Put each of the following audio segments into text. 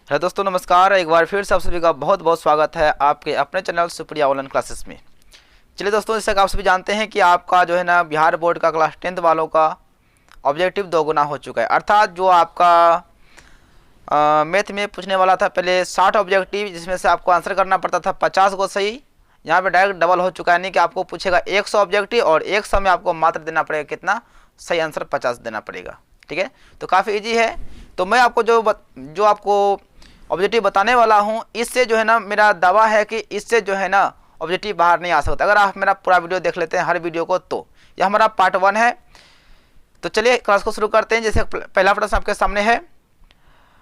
Hello दोस्तों, नमस्कार। एक बार फिर से आप सभी का बहुत बहुत स्वागत है आपके अपने चैनल सुप्रिया ऑनलाइन क्लासेस में। चलिए दोस्तों, जैसे कि आप सभी जानते हैं कि आपका जो है ना बिहार बोर्ड का क्लास 10th वालों का ऑब्जेक्टिव 2 गुना हो चुका है। अर्थात जो आपका मैथ में पूछने वाला था पहले 60 ऑब्जेक्टिव, जिसमें से आपको आंसर करना पड़ता था 50 को सही, यहाँ पे डायरेक्ट डबल हो चुका है। यानी कि आपको पूछेगा 100 ऑब्जेक्टिव और 100 में आपको मात्र देना पड़ेगा कितना, सही आंसर 50 देना पड़ेगा। ठीक है, तो काफ़ी ईजी है। तो मैं आपको जो आपको ऑब्जेक्टिव बताने वाला हूँ, इससे जो है ना मेरा दावा है कि इससे जो है ना ऑब्जेक्टिव बाहर नहीं आ सकता। अगर आप मेरा पूरा वीडियो देख लेते हैं हर वीडियो को, तो यह हमारा पार्ट 1 है। तो चलिए क्लास को शुरू करते हैं। जैसे पहला प्रश्न आपके सामने है,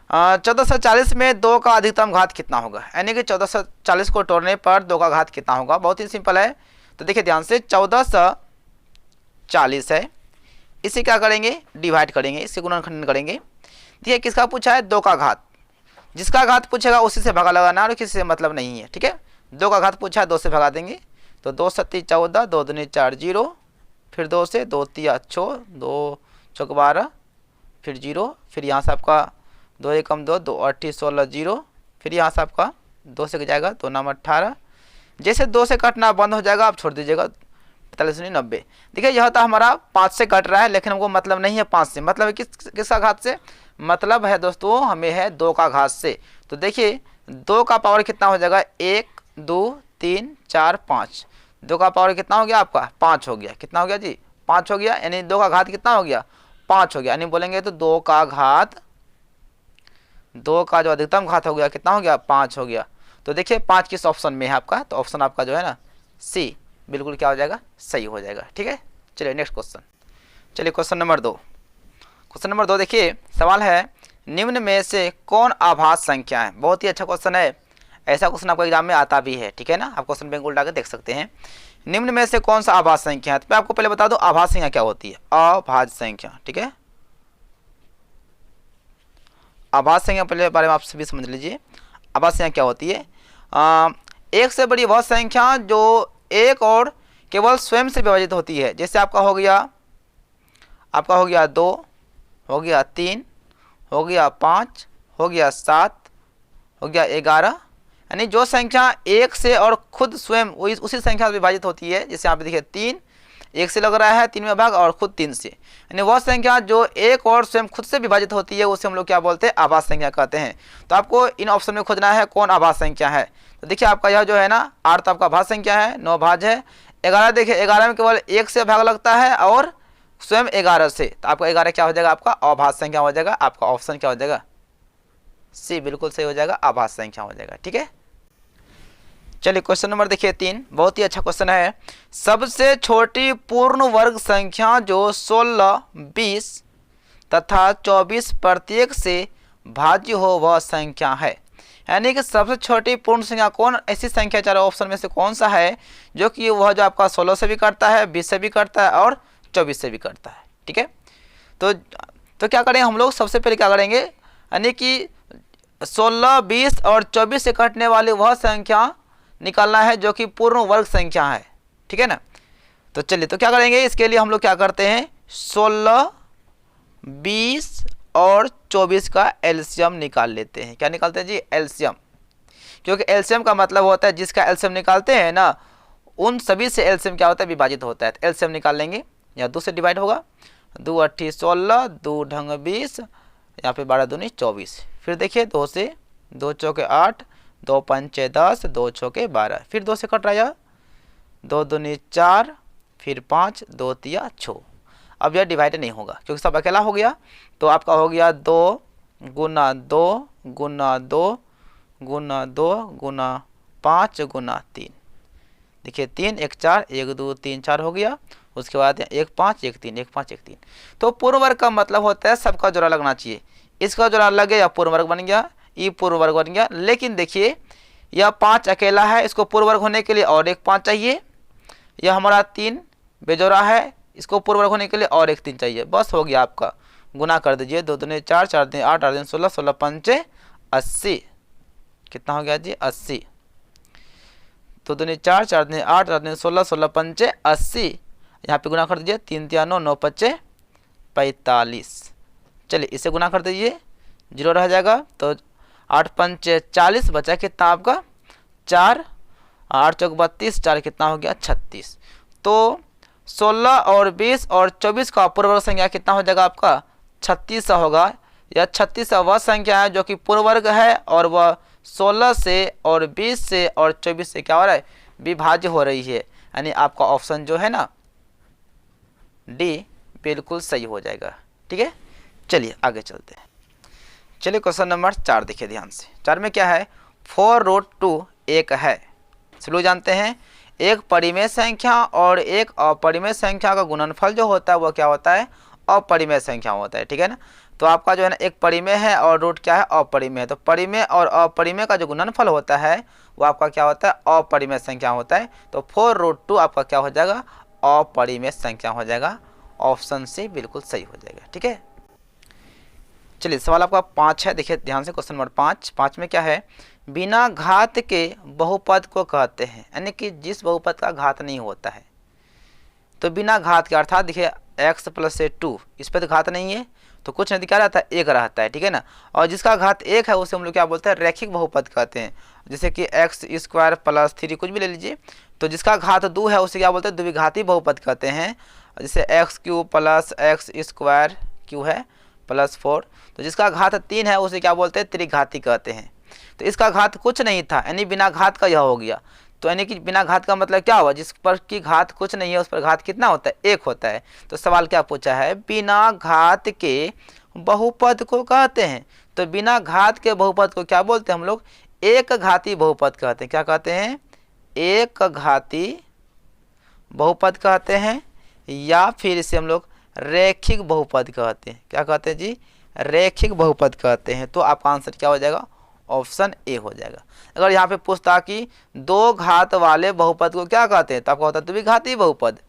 1440 में 2 का अधिकतम घात कितना होगा। यानी कि 1440 को तोड़ने पर 2 का घात कितना होगा। बहुत ही सिंपल है। तो देखिए ध्यान से, 1440 है, इसे क्या करेंगे, डिवाइड करेंगे, इससे गुणनखंडन करेंगे। देखिए किसका पूछा है, 2 का घात। जिसका घात पूछेगा उसी से भगा लगाना, और किसी से मतलब नहीं है। ठीक है, 2 का घात पूछा है, 2 से भगा देंगे। तो 2 सत्ती 14, 2 दूनी 4 0, फिर 2 से 2 तिया 6, 2 चौक 12, फिर 0, फिर यहाँ से आपका 2 एकम 2, 2 8 16 0, फिर यहाँ से आपका 2 से जाएगा 2 नाम 18। जैसे 2 से कटना बंद हो जाएगा, आप छोड़ दीजिएगा 45 90। देखिए यह तो हमारा 5 से कट रहा है, लेकिन हमको मतलब नहीं है 5 से, मतलब है किसका घात से, मतलब है दोस्तों हमें है 2 का घात से। तो देखिए 2 का पावर कितना हो जाएगा, 1 2 3 4 5। 2 का पावर कितना हो गया आपका, 5 हो गया। कितना हो गया जी, 5 हो गया। यानी 2 का घात कितना हो गया, 5 हो गया। यानी बोलेंगे तो 2 का घात, 2 का जो अधिकतम घात हो गया कितना हो गया, 5 हो गया। तो देखिए 5 किस ऑप्शन में है आपका, तो ऑप्शन आपका जो है ना सी बिल्कुल क्या हो जाएगा, सही हो जाएगा। ठीक है, चलिए नेक्स्ट क्वेश्चन। चलिए क्वेश्चन नंबर 2। क्वेश्चन नंबर 2 देखिए, सवाल है निम्न में से कौन आभास संख्या है। बहुत ही अच्छा क्वेश्चन है, ऐसा क्वेश्चन आपको एग्जाम में आता भी है। ठीक है ना, आप क्वेश्चन बैंक उल्टा के देख सकते हैं। निम्न में से कौन सा आभास संख्या है। तो मैं आपको पहले बता दूं आभास संख्या क्या होती है। अभाज्य संख्या, ठीक है, आभास संख्या पहले बारे में आप सभी समझ लीजिए। आभास संख्या क्या होती है, एक से बड़ी वह संख्या जो एक और केवल स्वयं से विभाजित होती है। जैसे आपका हो गया 2, हो गया 3, हो गया 5, हो गया 7, हो गया 11। यानी जो संख्या एक से और खुद स्वयं उसी संख्या से विभाजित होती है। जैसे यहाँ पे देखिए 3 एक से लग रहा है 3 में भाग, और खुद 3 से, यानी वह संख्या जो एक और स्वयं खुद से विभाजित होती है, उसे हम लोग क्या बोलते हैं, आभास संख्या कहते हैं। तो आपको इन ऑप्शन में खोजना है कौन आभास संख्या है। तो देखिए आपका यह जो है ना 8 आपका भाज्य संख्या है, 9 भाज्य है। 11 देखिए 11 में केवल 1 से भाग लगता है और स्वयं 11 से, तो आपका 11 क्या हो जाएगा, आपका अभाज्य संख्या हो जाएगा। आपका ऑप्शन क्या हो जाएगा, सी बिल्कुल सही हो जाएगा, आभाज्य संख्या हो जाएगा। ठीक है, चलिए क्वेश्चन नंबर देखिए 3, बहुत ही अच्छा क्वेश्चन है। सबसे छोटी पूर्ण वर्ग संख्या जो 16 20 तथा 24 प्रत्येक से भाज्य हो वह संख्या है। यानी कि सबसे छोटी पूर्ण संख्या कौन, ऐसी संख्या चारों ऑप्शन में से कौन सा है जो कि वह जो आपका 16 से भी करता है, 20 से भी करता है और 24 से भी करता है। ठीक है, तो क्या करेंगे हम लोग, सबसे पहले क्या करेंगे, यानी कि 16 20 और 24 से कटने वाली वह संख्या निकालना है जो कि पूर्ण वर्ग संख्या है। ठीक है ना, तो चलिए तो क्या करेंगे, इसके लिए हम लोग क्या करते हैं, 16 20 और 24 का एलसीएम निकाल लेते हैं। क्या निकालते हैं जी, एलसीएम। क्योंकि एलसीएम का मतलब होता है जिसका एलसीएम निकालते हैं ना, उन सभी से एलसीएम क्या होता है, विभाजित होता है। तो एलसीएम निकाल लेंगे, यहाँ 2 से डिवाइड होगा, 2 8 16, 2 ढंग 20, यहाँ पे 12 दूनी 24। फिर देखिए 2 से 2 चौके 8, 2 पंचे 10, 2 चौके 12, फिर 2 से कट रहा है, 2 दूनी 4, फिर 5, 2 तिया 6। अब यह डिवाइड नहीं होगा क्योंकि सब अकेला हो गया। तो आपका हो गया 2 गुना 2 गुना 2 गुना 2 गुना 5 गुना 3। देखिए 3 1 4, 1 2 3 4 हो गया। उसके बाद 1 5 1 3, 1 5 1 3। तो पूर्ण वर्ग का मतलब होता है सबका जोड़ा लगना चाहिए। इसका जोड़ा लग गया, पूर्ण वर्ग बन गया, ये पूर्ण वर्ग बन गया। लेकिन देखिए यह 5 अकेला है, इसको पूर्ण वर्ग होने के लिए और एक 5 चाहिए। यह हमारा 3 बेजोड़ा है, इसको पूर्ण वर्ग होने के लिए और एक 3 चाहिए। बस हो गया आपका, गुना कर दीजिए, 2 दूनी 4, 4 दूनी 8, 8 दूनी 16, 16 पंचे 80। कितना हो गया जी, 80। 2 दूनी 4, 4 दूनी 8, 8 दूनी 16, 16 पंचे 80। यहाँ पे गुना कर दीजिए, 3 तिया 9, 9 पच्चे 45। चलिए इसे गुना कर दीजिए, 0 रह जाएगा। तो 8 पंचे 40 बचा कितना आपका 4, 8 चौक 32, 4 कितना हो गया 36। तो 16 और 20 और 24 का पूर्ण वर्ग संख्या कितना हो जाएगा आपका 36 होगा। यह 36 वह संख्या है जो कि पूर्ण वर्ग है और वह 16 से और 20 से और 24 से क्या हो रहा है विभाज्य हो रही है, यानी आपका ऑप्शन जो है ना डी बिल्कुल सही हो जाएगा। ठीक है, चलिए आगे चलते हैं। चलिए क्वेश्चन नंबर 4 देखिए ध्यान से। 4 में क्या है 4√2 एक है। चलो जानते हैं एक परिमेय संख्या और एक अपरिमेय संख्या का गुणनफल जो होता है वो क्या होता है अपरिमेय संख्या होता है। ठीक है ना, तो आपका जो है ना एक परिमेय है और रूट क्या है अपरिमेय है। तो परिमेय और अपरिमेय का जो गुणनफल होता है वो आपका क्या होता है अपरिमेय संख्या होता है। तो 4√2 आपका क्या हो जाएगा अपरिमेय संख्या हो जाएगा। ऑप्शन सी बिल्कुल सही हो जाएगा। ठीक है, चलिए सवाल आपका 5 है, देखिए ध्यान से क्वेश्चन नंबर 5 में क्या है बिना घात के बहुपद को कहते हैं, यानी कि जिस बहुपद का घात नहीं होता है। तो बिना घात के अर्थात देखिए x + 2 इस पर तो घात नहीं है तो कुछ नहीं क्या रहता है एक रहता है। ठीक है ना, और जिसका घात एक है उसे हम लोग क्या बोलते हैं रैखिक बहुपद कहते हैं। जैसे कि x² + 3 कुछ भी ले लीजिए, तो जिसका घात 2 है उसे क्या बोलते हैं द्विघाती बहुपद कहते हैं। जैसे x³ + x² है +4, तो जिसका घात 3 है उसे क्या बोलते हैं त्रिघाती कहते हैं। तो इसका घात कुछ नहीं था यानी बिना घात का यह हो गया। तो यानी कि बिना घात का मतलब क्या हुआ जिस पर की घात कुछ नहीं है उस पर घात कितना होता है एक होता है। तो सवाल क्या पूछा है बिना घात के बहुपद को कहते हैं। तो बिना घात के बहुपद को क्या बोलते हैं हम लोग एक घाती बहुपद कहते हैं। क्या कहते हैं एक घाती बहुपद कहते हैं या फिर इसे हम लोग रैखिक बहुपद कहते हैं। क्या कहते हैं जी रैखिक बहुपद कहते हैं। तो आपका आंसर क्या हो जाएगा ऑप्शन ए हो जाएगा। अगर यहाँ पे पूछता कि 2 घात वाले बहुपद को क्या कहते हैं तो आपका होता है द्विघाती बहुपद।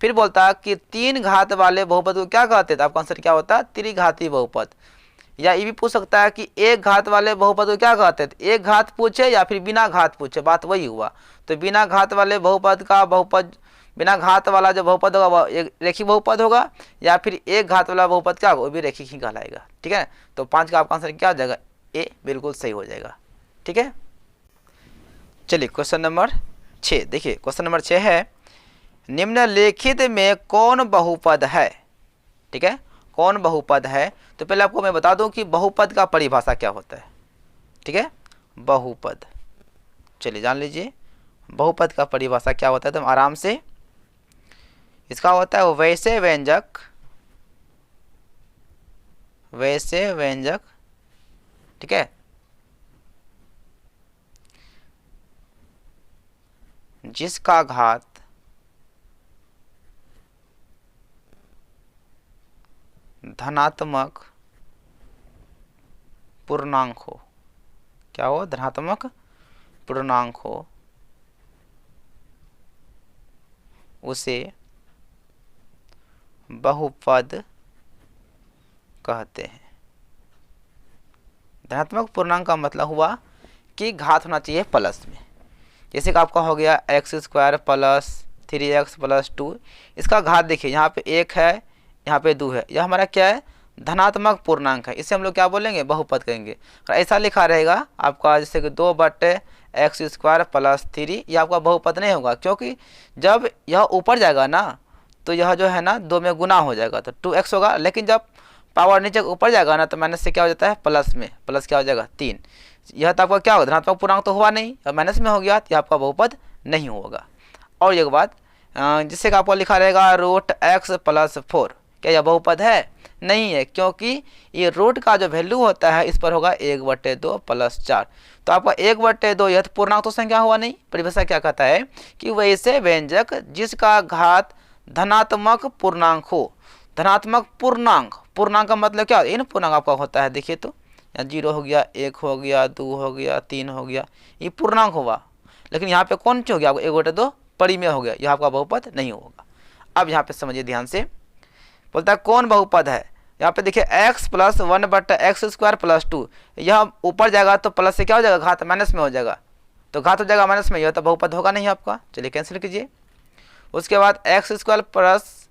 फिर बोलता कि 3 घात वाले बहुपद को क्या कहते हैं तो आपका आंसर क्या होता है त्रिघाती बहुपद। या ये भी पूछ सकता है कि 1 घात वाले बहुपद को क्या कहते हैं, तो 1 घात पूछे या फिर बिना घात पूछे, बात वही हुआ। तो बिना घात वाले बहुपद का बहुपद बिना घात वाला जो बहुपद होगा वह एक रेखिक बहुपद होगा, या फिर 1 घात वाला बहुपद क्या होगा वो भी रेखिक ही कहलाएगा। ठीक है, तो 5 का आपका आंसर क्या हो जाएगा ए बिल्कुल सही हो जाएगा। ठीक है, चलिए क्वेश्चन नंबर 6 देखिए। क्वेश्चन नंबर 6 है निम्नलिखित में कौन बहुपद है। ठीक है, कौन बहुपद है। तो पहले आपको मैं बता दूं कि बहुपद का परिभाषा क्या होता है। ठीक है, बहुपद चलिए जान लीजिए बहुपद का परिभाषा क्या होता है। तो आराम से इसका होता है वैसे व्यंजक। ठीक है, जिसका घात धनात्मक पूर्णांक हो। क्या हो धनात्मक पूर्णांक हो उसे बहुपद कहते हैं। धनात्मक पूर्णांक का मतलब हुआ कि घात होना चाहिए प्लस में। जैसे कि आपका हो गया x² + 3x + 2, इसका घात देखिए यहाँ पे 1 है यहाँ पे 2 है, यह हमारा क्या है धनात्मक पूर्णांक है। इसे हम लोग क्या बोलेंगे बहुपद कहेंगे। अगर ऐसा लिखा रहेगा आपका जैसे कि 2/x² + 3, यह आपका बहुपद नहीं होगा क्योंकि जब यह ऊपर जाएगा ना तो यह जो है ना 2 में गुना हो जाएगा तो 2x होगा, लेकिन जब पावर नीचे ऊपर जाएगा ना तो माइनस से क्या हो जाता है प्लस में, प्लस क्या हो जाएगा 3। यह तो आपका क्या होगा धनात्मक पूर्णांक तो हुआ नहीं और माइनस में हो गया तो यह आपका बहुपद नहीं होगा। और एक बात जिससे कि आपको लिखा रहेगा √x + 4, क्या यह बहुपद है नहीं है क्योंकि ये रूट का जो वैल्यू होता है इस पर होगा 1/2 + 4। तो आपका 1/2 यह पूर्णांक तो संख्या हुआ नहीं। परिभाषा क्या कहता है कि वैसे व्यंजक जिसका घात धनात्मक पूर्णांक हो। धनात्मक पूर्णांक, पूर्णांक का मतलब क्या इन पूर्णांक आपका होता है देखिए तो यहाँ 0 हो गया 1 हो गया 2 हो गया 3 हो गया, ये पूर्णांक हुआ। लेकिन यहाँ पे कौन सी हो गया आपको 1/2 परिमेय हो गया, यह आपका बहुपद नहीं होगा। अब यहाँ पे समझिए ध्यान से, बोलता है कौन बहुपद है। यहाँ पे देखिए x + 1/x² + 2, यह ऊपर जाएगा तो प्लस से क्या हो जाएगा घात माइनस में हो जाएगा, तो घात हो जाएगा माइनस में, यह तो बहुपद होगा नहीं आपका। चलिए कैंसिल कीजिए। उसके बाद x² प्लस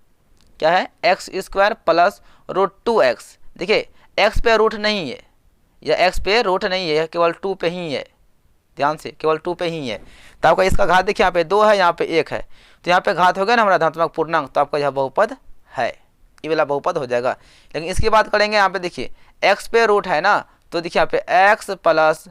क्या है x² + √2x। देखिए x पे रूट नहीं है, यह x पे रूट नहीं है, केवल 2 पे ही है, ध्यान से केवल 2 पे ही है। तो आपका इसका घात देखिए यहाँ पे 2 है, यहाँ पे 1 है, तो यहाँ पे घात हो गया ना हमारा धनात्मक पूर्णांक, तो आपका यह बहुपद है, ये वाला बहुपद हो जाएगा। लेकिन इसकी बात करेंगे यहाँ पे देखिए x पे रूट है ना, तो देखिए यहाँ पे x प्लस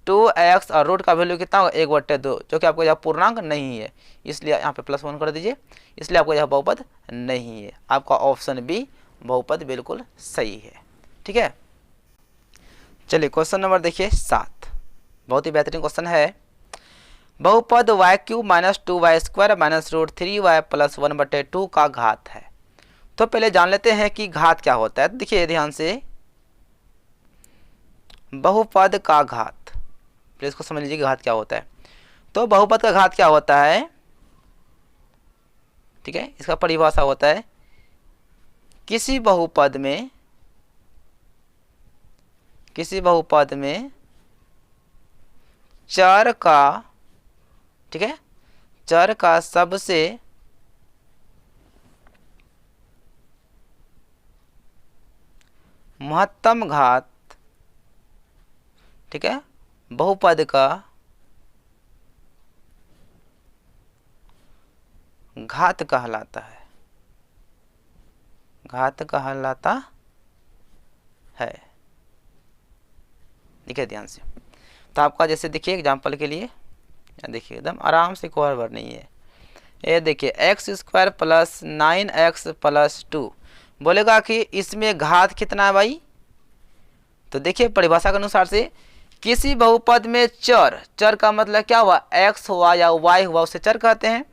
2x और रूट का वैल्यू कितना होगा 1/2, जो कि आपको यह पूर्णांक नहीं है, इसलिए यहाँ पे +1 कर दीजिए, इसलिए आपको यह बहुपद नहीं है। आपका ऑप्शन बी बहुपद बिल्कुल सही है। ठीक है, चलिए क्वेश्चन नंबर देखिए 7, बहुत ही बेहतरीन क्वेश्चन है। बहुपद y³ minus 2y² minus root 3y plus 1/2 का घात है। तो पहले जान लेते हैं कि घात क्या होता है। तो देखिए ध्यान से, बहुपद का घात, पहले इसको समझ लीजिए कि घात क्या होता है। तो बहुपद का घात क्या होता है, ठीक है, इसका परिभाषा होता है किसी बहुपद में चर का, ठीक है, चर का सबसे महत्तम घात, ठीक है, बहुपद का घात कहलाता है, घात कहलाता है। देखिए ध्यान से, तो आपका जैसे देखिए एग्जांपल के लिए देखिए एकदम आराम से, कोई हड़बड़ नहीं है। ये देखिए x² प्लस 9x प्लस 2 बोलेगा कि इसमें घात कितना है भाई। तो देखिए परिभाषा के अनुसार से किसी बहुपद में चर, चर का मतलब क्या हुआ, x हुआ या y हुआ, उसे चर कहते हैं।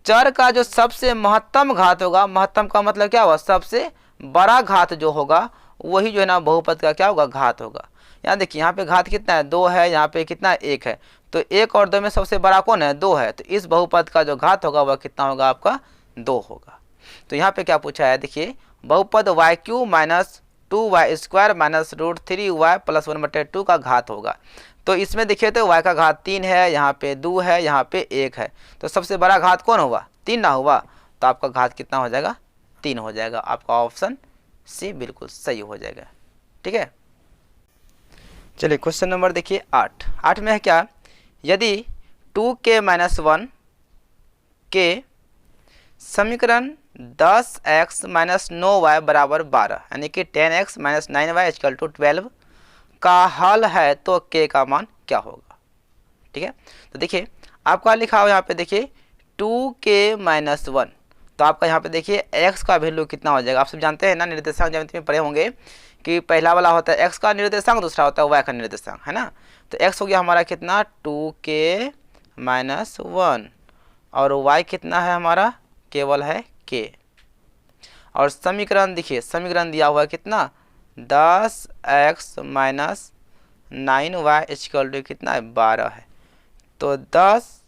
चर का जो सबसे महत्तम घात होगा, महत्तम का मतलब क्या हुआ, सबसे बड़ा घात जो होगा, वही जो है ना बहुपद का क्या होगा, घात होगा। यहाँ देखिए यहाँ पे घात कितना है, 2 है, यहाँ पे कितना है, 1 है, तो 1 और 2 में सबसे बड़ा कौन है, 2 है, तो इस बहुपद का जो घात होगा वह कितना होगा, आपका 2 होगा। तो यहाँ पे क्या पूछा है, देखिए बहुपद y³ minus 2y² minus root 3y plus 1/2 का घात होगा। तो इसमें देखिए तो y का घात 3 है, यहाँ पे 2 है, यहाँ पे 1 है, तो सबसे बड़ा घात कौन हुआ, 3 ना हुआ, तो आपका घात कितना हो जाएगा, 3 हो जाएगा। आपका ऑप्शन सी बिल्कुल सही हो जाएगा। ठीक है, चलिए क्वेश्चन नंबर देखिए 8 में है क्या, यदि 2k - 1 के समीकरण 10x - 9y बराबर 12 यानी कि 10x - 9y = 12 का हल है तो k का मान क्या होगा। ठीक है, तो देखिए आपका लिखा हुआ यहाँ पे देखिए 2k - 1, तो आपका यहाँ पे देखिए x का वैल्यू कितना हो जाएगा। आप सब जानते हैं ना, निर्देशांक ज्यामिति में पढ़े होंगे कि पहला वाला होता है x का निर्देशांक, दूसरा होता है y का निर्देशांक, है ना। तो x हो गया हमारा कितना 2k - 1 और y कितना है हमारा, केवल है k। और समीकरण देखिए, समीकरण दिया हुआ है कितना 10x - 9y = कितना है 12 है। तो 10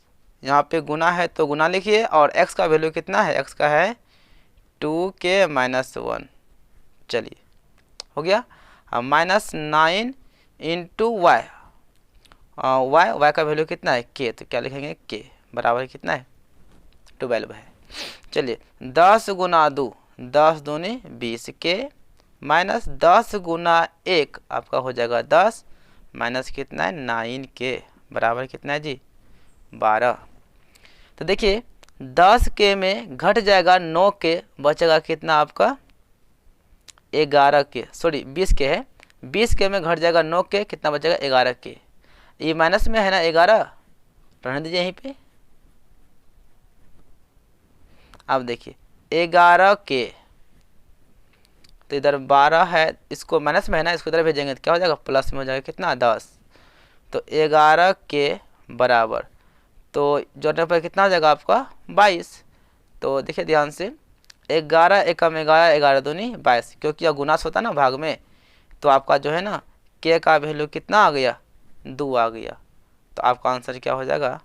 यहाँ पे गुना है तो गुना लिखिए, और x का वैल्यू कितना है, x का है 2k - 1, चलिए हो गया। -9 इंटू y, y का वैल्यू कितना है k, तो क्या लिखेंगे k बराबर कितना है 12 है। चलिए 10 गुना 2, 10 दूनी 20 के माइनस 10 गुना 1 आपका हो जाएगा 10 माइनस कितना है 9 के बराबर कितना है जी 12। तो देखिए 10 के में घट जाएगा 9 के, बचेगा कितना आपका 11 के, सॉरी 20 के है, 20 के में घट जाएगा 9 के, कितना बचेगा 11 के। ये माइनस में है ना 11, रहने दीजिए यहीं पे। अब देखिए 11 के, तो इधर 12 है, इसको माइनस में है ना, इसको इधर भेजेंगे तो क्या हो जाएगा प्लस में हो जाएगा कितना 10। तो 11 के बराबर, तो जोड़ने पर कितना हो जाएगा आपका 22। तो देखिए ध्यान से 11 एकम 11, 11 दूनी 22, क्योंकि यह गुनास होता है ना भाग में, तो आपका जो है ना के का वैल्यू कितना आ गया 2 आ गया। तो आपका आंसर क्या हो जाएगा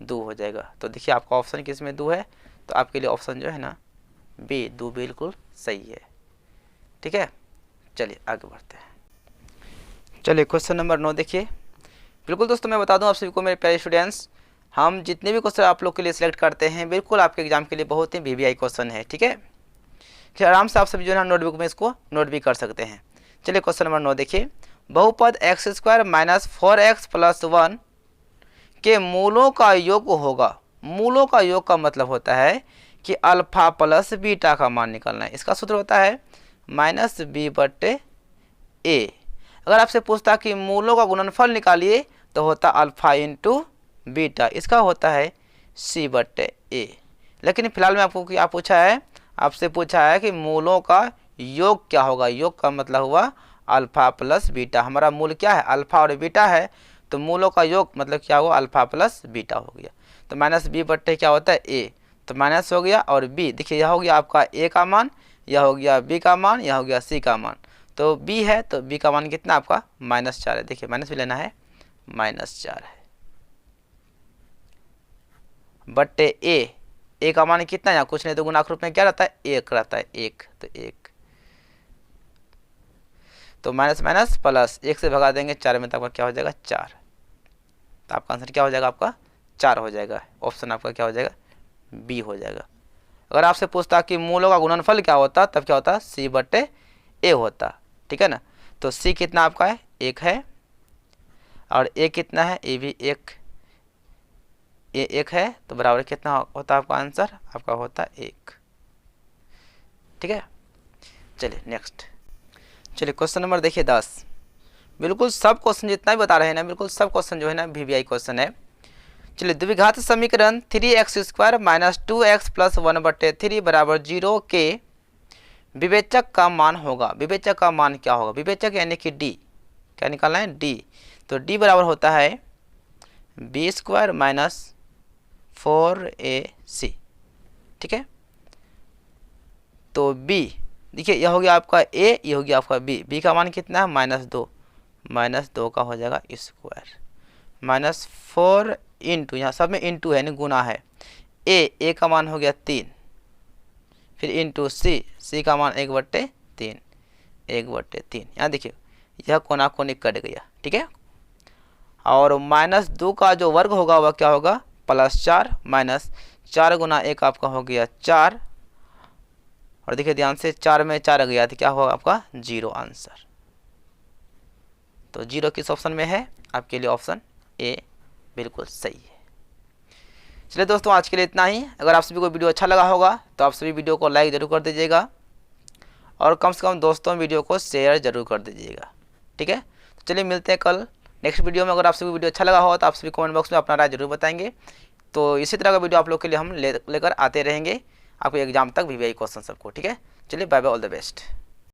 2 हो जाएगा। तो देखिए आपका ऑप्शन किस में 2 है, तो आपके लिए ऑप्शन जो है ना बी 2 बिल्कुल सही है। ठीक है, चलिए आगे बढ़ते हैं। चलिए क्वेश्चन नंबर 9 देखिए। बिल्कुल दोस्तों मैं बता दूं आप सभी को, मेरे प्यारे स्टूडेंट्स, हम जितने भी क्वेश्चन आप लोग के लिए सिलेक्ट करते हैं बिल्कुल आपके एग्जाम के लिए बहुत ही वीवीआई क्वेश्चन है। ठीक है, फिर आराम से आप सभी जो है नोटबुक में इसको नोट भी कर सकते हैं। चलिए क्वेश्चन नंबर 9 देखिए, बहुपद x square minus 4x plus 1 के मूलों का योग होगा। मूलों का योग का मतलब होता है कि अल्फा प्लस बीटा का मान निकालना है। इसका सूत्र होता है माइनस बी बट्टे ए। अगर आपसे पूछता कि मूलों का गुणनफल निकालिए तो होता अल्फा इंटू बीटा, इसका होता है सी बट्टे ए। लेकिन फिलहाल में आपको क्या पूछा है, आपसे पूछा है कि मूलों का योग क्या होगा। योग का मतलब हुआ अल्फा प्लस बीटा। हमारा मूल क्या है, अल्फा और बीटा है, तो मूलों का योग मतलब क्या हुआ, अल्फा प्लस बीटा हो गया। तो माइनस बी बट्टे क्या होता है ए, तो माइनस हो गया और बी, देखिए यह हो गया आपका ए का मान, यह हो गया बी का मान, यह हो गया सी का मान। तो बी है तो बी का मान कितना आपका -4 है। देखिए माइनस भी लेना है, -4 है बट्टे ए का मान कितना, यहाँ कुछ नहीं तो गुणाक रूप में क्या रहता है, 1 रहता है, 1 तो 1, तो माइनस माइनस प्लस 1 से भगा देंगे 4 में, तो आपका क्या हो जाएगा 4। तो आपका आंसर क्या हो जाएगा, आपका 4 हो जाएगा। ऑप्शन आपका क्या हो जाएगा, बी हो जाएगा। अगर आपसे पूछता कि मूलों का गुणनफल क्या होता, तब क्या होता, सी बट्टे ए होता, ठीक है ना। तो सी कितना आपका है, 1 है, और ए कितना है, ए भी 1, ए 1 है, तो बराबर कितना होता आपका आंसर, आपका होता 1, ठीक है। चलिए नेक्स्ट, चलिए क्वेश्चन नंबर देखिए 10। बिल्कुल सब क्वेश्चन जितना भी बता रहे हैं ना, बिल्कुल सब क्वेश्चन जो है ना वीवीआई क्वेश्चन है। चलिए द्विघात समीकरण 3x square minus 2x plus 1 बट्टे 3 बराबर 0 के विवेचक का मान होगा। विवेचक का मान क्या होगा, विवेचक यानी कि डी, क्या निकालना है, डी। तो डी बराबर होता है बी स्क्वायर माइनस 4ac, ठीक है। तो बी देखिए यह हो गया आपका ए, ये हो गया आपका बी। बी का मान कितना है, -2 का हो जाएगा स्क्वायर, -4 इंटू, यहाँ सब में इंटू है, गुना है, ए का मान हो गया 3, फिर इंटू सी का मान 1/3, 1/3। यहाँ देखिए यह कोना कोनी कट गया, ठीक है। और -2 का जो वर्ग होगा वह क्या होगा, +4, -4 गुना 1 आपका हो गया 4, और देखिए ध्यान से 4 में 4 गया तो क्या होगा आपका 0 आंसर। तो 0 किस ऑप्शन में है, आपके लिए ऑप्शन ए बिल्कुल सही है। चलिए दोस्तों आज के लिए इतना ही। अगर आप सभी को वीडियो अच्छा लगा होगा तो आप सभी वीडियो को लाइक ज़रूर कर दीजिएगा, और कम से कम दोस्तों वीडियो को शेयर ज़रूर कर दीजिएगा, ठीक है। तो चलिए मिलते हैं कल नेक्स्ट वीडियो में। अगर आप सभी वीडियो अच्छा लगा हो तो आप सभी कमेंट बॉक्स में अपना राय जरूर बताएंगे। तो इसी तरह का वीडियो आप लोग के लिए हम लेकर आते रहेंगे आपको एग्जाम तक वीवीआई क्वेश्चन सबको, ठीक है। चलिए bye bye, all the best.